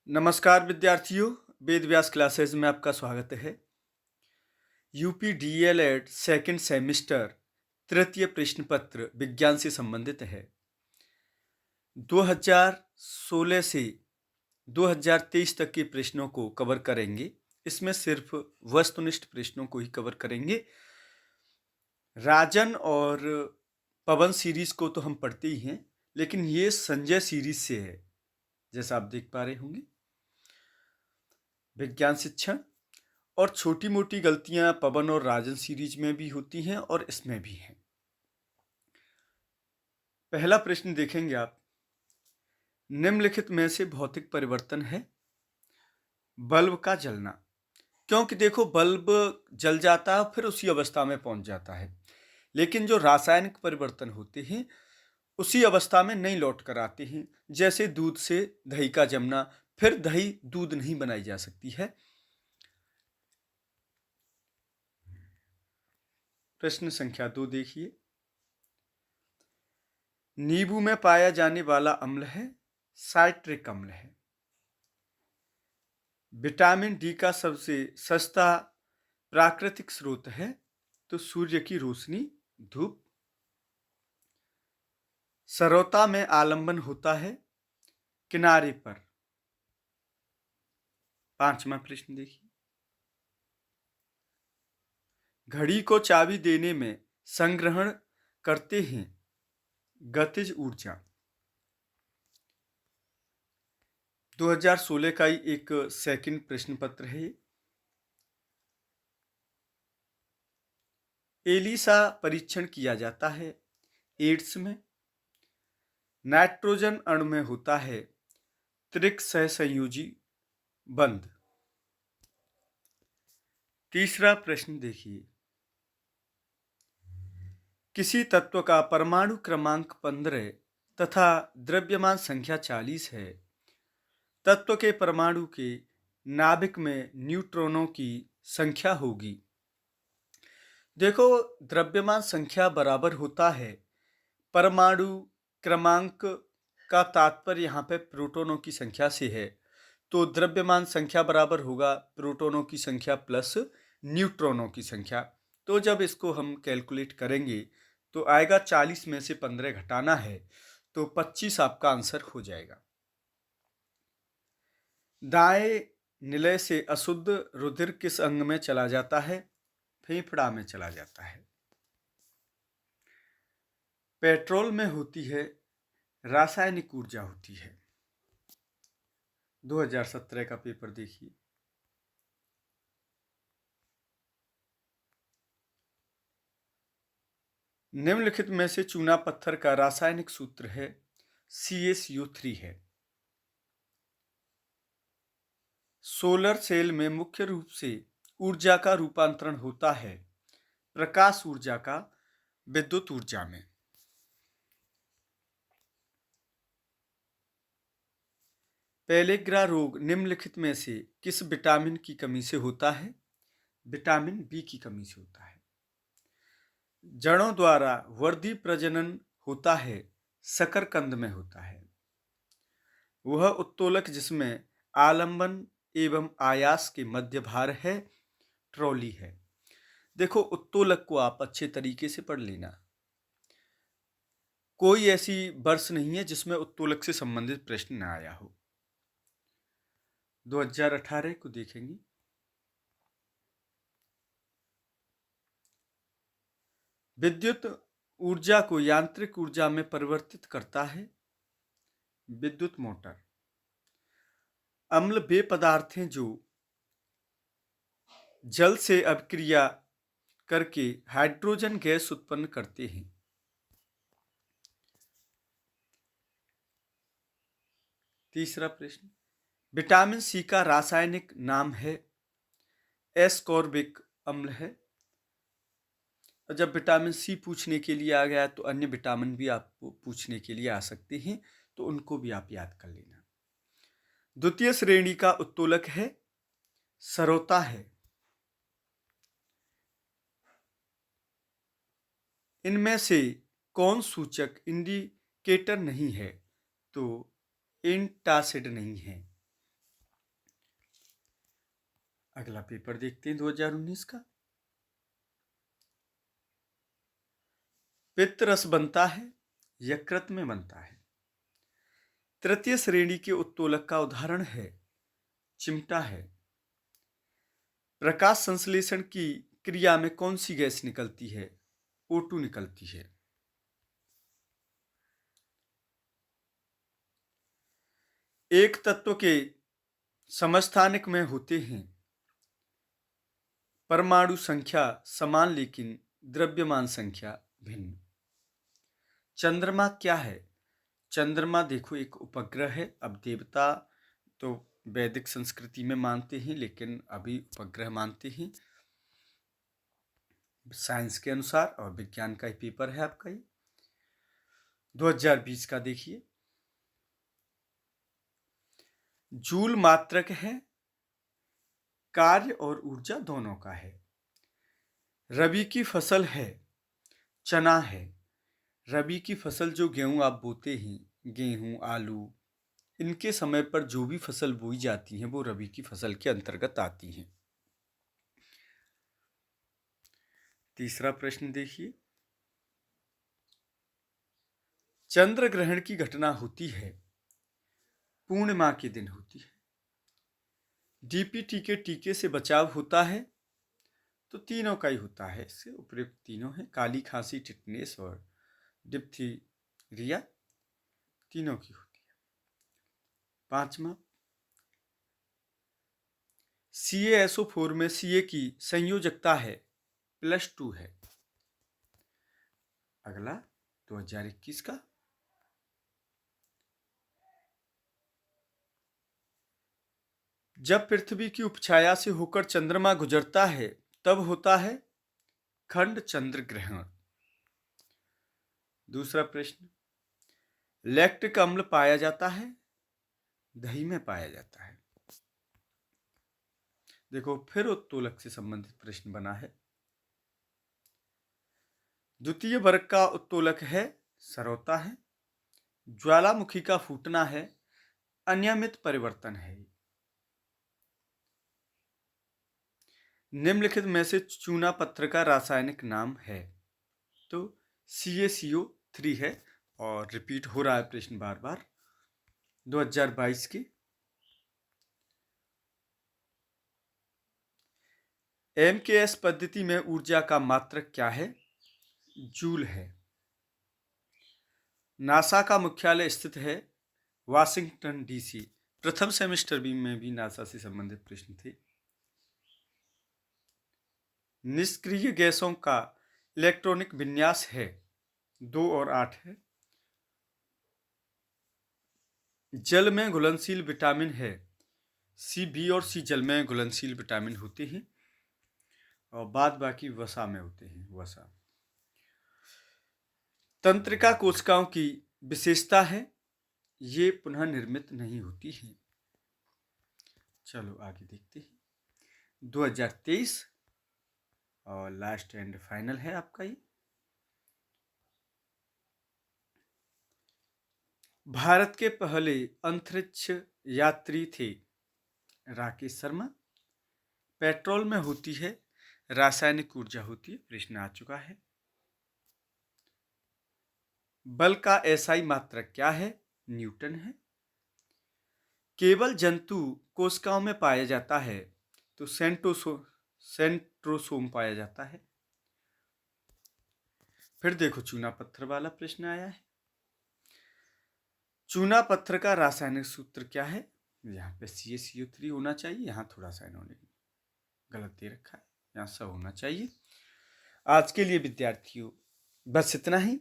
नमस्कार विद्यार्थियों, वेद व्यास क्लासेस में आपका स्वागत है। यूपी डीएलएड सेकंड सेमेस्टर तृतीय प्रश्न पत्र विज्ञान से संबंधित है। 2016 से 2023 तक के प्रश्नों को कवर करेंगे। इसमें सिर्फ वस्तुनिष्ठ प्रश्नों को ही कवर करेंगे। राजन और पवन सीरीज को तो हम पढ़ते ही हैं, लेकिन ये संजय सीरीज से है, जैसा आप देख पा रहे होंगे। विज्ञान शिक्षण और छोटी मोटी गलतियां पवन और राजन सीरीज में भी होती हैं और इसमें भी हैं। पहला प्रश्न देखेंगे आप। निम्नलिखित में से भौतिक परिवर्तन है बल्ब का जलना। क्योंकि देखो, बल्ब जल जाता है फिर उसी अवस्था में पहुंच जाता है, लेकिन जो रासायनिक परिवर्तन होते हैं उसी अवस्था में नहीं लौट कर आते हैं। जैसे दूध से दही का जमना, फिर दही दूध नहीं बनाई जा सकती है। प्रश्न संख्या 2 देखिए। नींबू में पाया जाने वाला अम्ल है साइट्रिक अम्ल है। विटामिन डी का सबसे सस्ता प्राकृतिक स्रोत है तो सूर्य की रोशनी, धूप। सरौता में आलंबन होता है किनारे पर। पांचवा प्रश्न देखिए। घड़ी को चाबी देने में संग्रहण करते हैं गतिज ऊर्जा। 2016 का ही एक सेकंड प्रश्न पत्र है। एलिसा परीक्षण किया जाता है एड्स में। नाइट्रोजन अणु में होता है त्रिक सहसंयोजी बंध। तीसरा प्रश्न देखिए। किसी तत्व का परमाणु क्रमांक 15 तथा द्रव्यमान संख्या 40 है। तत्व के परमाणु के नाभिक में न्यूट्रॉनों की संख्या होगी। देखो, द्रव्यमान संख्या बराबर होता है परमाणु क्रमांक का तात्पर्य यहाँ पे प्रोटॉनों की संख्या से है, तो द्रव्यमान संख्या बराबर होगा प्रोटॉनों की संख्या प्लस न्यूट्रॉनों की संख्या। तो जब इसको हम कैलकुलेट करेंगे तो आएगा 40 में से 15 घटाना है तो 25 आपका आंसर हो जाएगा। दाएं निलय से अशुद्ध रुधिर किस अंग में चला जाता है? फेफड़ा में चला जाता है। पेट्रोल में होती है रासायनिक ऊर्जा होती है। 2017 का पेपर देखिए। निम्नलिखित में से चूना पत्थर का रासायनिक सूत्र है CaSO3 है। सोलर सेल में मुख्य रूप से ऊर्जा का रूपांतरण होता है प्रकाश ऊर्जा का विद्युत ऊर्जा में। पेलेग्रा रोग निम्नलिखित में से किस विटामिन की कमी से होता है? विटामिन बी की कमी से होता है। जड़ों द्वारा वर्धी प्रजनन होता है शकरकंद में होता है। वह उत्तोलक जिसमें आलंबन एवं आयास के मध्य भार है ट्रॉली है। देखो, उत्तोलक को आप अच्छे तरीके से पढ़ लेना। कोई ऐसी वर्ष नहीं है जिसमें उत्तोलक से संबंधित प्रश्न न आया हो। 2018 को देखेंगे। विद्युत ऊर्जा को यांत्रिक ऊर्जा में परिवर्तित करता है विद्युत मोटर। अम्ल वे पदार्थ हैं जो जल से अभिक्रिया करके हाइड्रोजन गैस उत्पन्न करते हैं। तीसरा प्रश्न। विटामिन सी का रासायनिक नाम है एस्कॉर्बिक अम्ल है। और जब विटामिन सी पूछने के लिए आ गया तो अन्य विटामिन भी आपको पूछने के लिए आ सकते हैं, तो उनको भी आप याद कर लेना। द्वितीय श्रेणी का उत्तोलक है सरौता है। इनमें से कौन सूचक इंडिकेटर नहीं है? तो एंटासिड नहीं है। अगला पेपर देखते हैं 2019 का। पित्त रस बनता है, यकृत में बनता है। तृतीय श्रेणी के उत्तोलक का उदाहरण है चिमटा है। प्रकाश संश्लेषण की क्रिया में कौन सी गैस निकलती है? O2 निकलती है। एक तत्व के समस्थानिक में होते हैं परमाणु संख्या समान लेकिन द्रव्यमान संख्या भिन्न। चंद्रमा क्या है? चंद्रमा देखो एक उपग्रह है। अब देवता तो वैदिक संस्कृति में मानते हैं, लेकिन अभी उपग्रह मानते हैं साइंस के अनुसार, और विज्ञान का ही पेपर है आपका ये 2020 का। देखिए, जूल मात्रक है, कार्य और ऊर्जा दोनों का है। रबी की फसल है, चना है। रबी की फसल जो गेहूं आप बोते हैं, गेहूं, आलू, इनके समय पर जो भी फसल बोई जाती हैं वो रबी की फसल के अंतर्गत आती हैं। तीसरा प्रश्न देखिए, चंद्र ग्रहण की घटना होती है पूर्णिमा के दिन होती है। डीपीटी के टीके से बचाव होता है तो तीनों का ही होता है। इससे उपयुक्त तीनों है, काली खांसी, टिटनेस और डिप्थीरिया, तीनों की होती है। पांचवा, CaSO4 में Ca की संयोजकता है +2 है। अगला 2021 का, जब पृथ्वी की उपछाया से होकर चंद्रमा गुजरता है तब होता है खंड चंद्र ग्रहण। दूसरा प्रश्न, लैक्टिक अम्ल पाया जाता है दही में पाया जाता है। देखो, फिर उत्तोलक से संबंधित प्रश्न बना है। द्वितीय वर्ग का उत्तोलक है सरौता है। ज्वालामुखी का फूटना है अनियमित परिवर्तन है। निम्नलिखित में से चूना पत्थर का रासायनिक नाम है? तो CaCO3 है, और रिपीट हो रहा है प्रश्न बार बार 2022 के। MKS पद्धति में ऊर्जा का मात्रक क्या है? जूल है। नासा का मुख्यालय स्थित है वाशिंगटन DC। प्रथम सेमेस्टर में भी नासा से संबंधित प्रश्न थे। निष्क्रिय गैसों का इलेक्ट्रॉनिक विन्यास है 2 और 8 है। जल में घुलनशील विटामिन है C, B और C जल में घुलनशील विटामिन होते हैं, और बाद बाकी वसा में होते हैं। वसा तंत्रिका कोशिकाओं की विशेषता है, ये पुनः निर्मित नहीं होती है। चलो आगे देखते हैं 2023, और लास्ट एंड फाइनल है आपका ये। भारत के पहले अंतरिक्ष यात्री थे राकेश शर्मा। पेट्रोल में होती है रासायनिक ऊर्जा होती है, प्रश्न आ चुका है। बल का SI मात्रक क्या है? न्यूटन है। केवल जंतु कोशिकाओं में पाया जाता है तो सेंट्रोसोम पाया जाता है। फिर देखो, चूना पत्थर वाला प्रश्न आया है। चूना पत्थर का रासायनिक सूत्र क्या है? यहाँ पे CaCO3 होना चाहिए, यहाँ थोड़ा सा इन्होंने गलत दे रखा है, यहाँ सब होना चाहिए। आज के लिए विद्यार्थियों बस इतना ही।